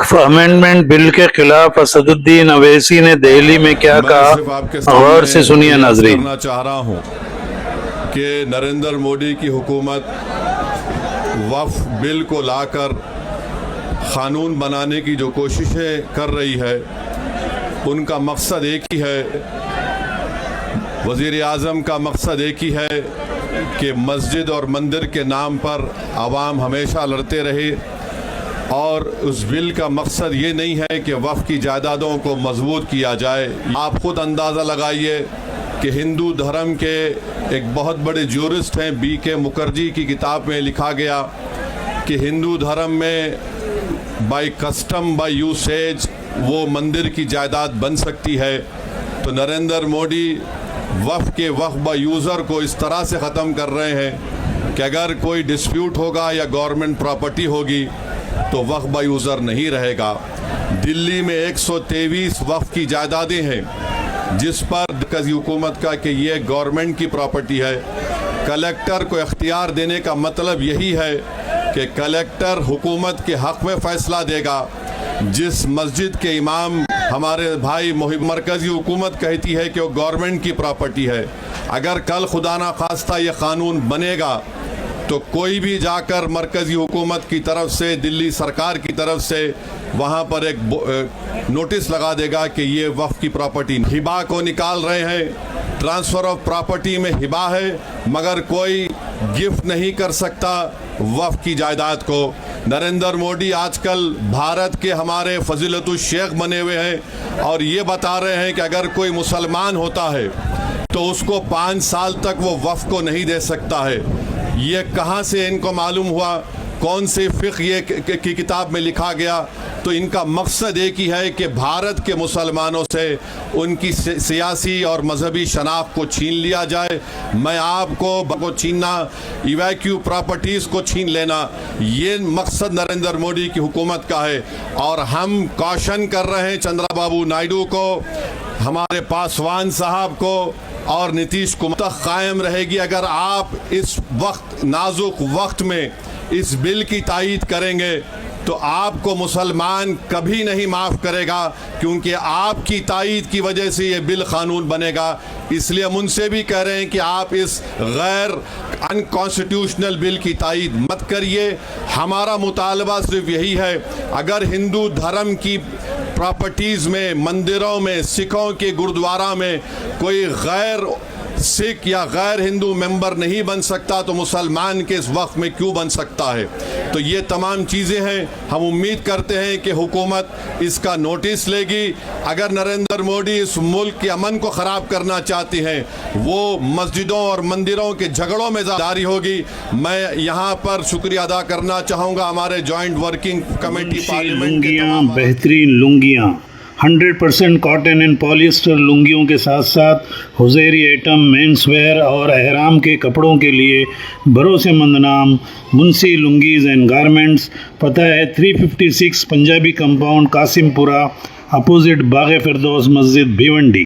وقف امینڈمنٹ بل کے خلاف اسد الدین اویسی نے دہلی میں کیا کہا، غور سے سنیے ناظرین۔ کرنا چاہ رہا ہوں کہ نریندر مودی کی حکومت وقف بل کو لا کر قانون بنانے کی جو کوششیں کر رہی ہے ان کا مقصد ایک ہی ہے، وزیر اعظم کا مقصد ایک ہی ہے کہ مسجد اور مندر کے نام پر عوام ہمیشہ لڑتے رہے، اور اس بل کا مقصد یہ نہیں ہے کہ وقف کی جائیدادوں کو مضبوط کیا جائے۔ آپ خود اندازہ لگائیے کہ ہندو دھرم کے ایک بہت بڑے جورسٹ ہیں بی کے مکھرجی کی کتاب میں لکھا گیا کہ ہندو دھرم میں بائی کسٹم بائی یوسیج وہ مندر کی جائیداد بن سکتی ہے، تو نریندر مودی وقف کے وقف با یوزر کو اس طرح سے ختم کر رہے ہیں کہ اگر کوئی ڈسپیوٹ ہوگا یا گورنمنٹ پراپرٹی ہوگی تو وقف با یوزر نہیں رہے گا۔ دلی میں 123 وقف کی جائیدادیں ہیں جس پر مرکزی حکومت کا کہ یہ گورنمنٹ کی پراپرٹی ہے۔ کلیکٹر کو اختیار دینے کا مطلب یہی ہے کہ کلیکٹر حکومت کے حق میں فیصلہ دے گا۔ جس مسجد کے امام ہمارے بھائی مرکزی حکومت کہتی ہے کہ وہ گورنمنٹ کی پراپرٹی ہے، اگر کل خدا نخواستہ یہ قانون بنے گا تو کوئی بھی جا کر مرکزی حکومت کی طرف سے دلی سرکار کی طرف سے وہاں پر ایک نوٹس لگا دے گا کہ یہ وقف کی پراپرٹی۔ ہبہ کو نکال رہے ہیں، ٹرانسفر آف پراپرٹی میں ہبہ ہے مگر کوئی گفٹ نہیں کر سکتا وقف کی جائیداد کو۔ نریندر مودی آج کل بھارت کے ہمارے فضیلت الشیخ بنے ہوئے ہیں اور یہ بتا رہے ہیں کہ اگر کوئی مسلمان ہوتا ہے تو اس کو 5 سال تک وہ وقف کو نہیں دے سکتا ہے۔ یہ کہاں سے ان کو معلوم ہوا؟ کون سے فقہ یہ کی کتاب میں لکھا گیا؟ تو ان کا مقصد ایک ہی ہے کہ بھارت کے مسلمانوں سے ان کی سیاسی اور مذہبی شناخت کو چھین لیا جائے۔ میں آپ کو چھیننا، ایویکیو پراپرٹیز کو چھین لینا، یہ مقصد نریندر مودی کی حکومت کا ہے، اور ہم کوشن کر رہے ہیں چندرا بابو نائیڈو کو، ہمارے پاسوان صاحب کو اور نتیش کمار قائم رہے گی اگر آپ اس وقت نازک وقت میں اس بل کی تائید کریں گے تو آپ کو مسلمان کبھی نہیں معاف کرے گا، کیونکہ آپ کی تائید کی وجہ سے یہ بل قانون بنے گا۔ اس لیے ہم ان سے بھی کہہ رہے ہیں کہ آپ اس غیر انکانسٹیٹیوشنل بل کی تائید مت کریے۔ ہمارا مطالبہ صرف یہی ہے، اگر ہندو دھرم کی پراپرٹیز میں، مندروں میں، سکھوں کے گردوارہ میں کوئی غیر سکھ یا غیر ہندو ممبر نہیں بن سکتا تو مسلمان کے اس وقت میں کیوں بن سکتا ہے؟ تو یہ تمام چیزیں ہیں، ہم امید کرتے ہیں کہ حکومت اس کا نوٹس لے گی۔ اگر نریندر مودی اس ملک کے امن کو خراب کرنا چاہتے ہیں، وہ مسجدوں اور مندروں کے جھگڑوں میں جاری ہوگی۔ میں یہاں پر شکریہ ادا کرنا چاہوں گا ہمارے جوائنٹ ورکنگ کمیٹی پارلیمنٹ کے تمام بہترین لنگیاں 100% کاٹن اینڈ پالیسٹر لنگیوں کے ساتھ ساتھ حزیری ایٹم مینس ویئر اور احرام کے کپڑوں کے لیے بھروسے مند نام منسی لنگیز اینڈ گارمنٹس۔ پتہ ہے 356 پنجابی کمپاؤنڈ قاسم پورہ، اپوزٹ باغ فردوس مسجد بھیونڈی۔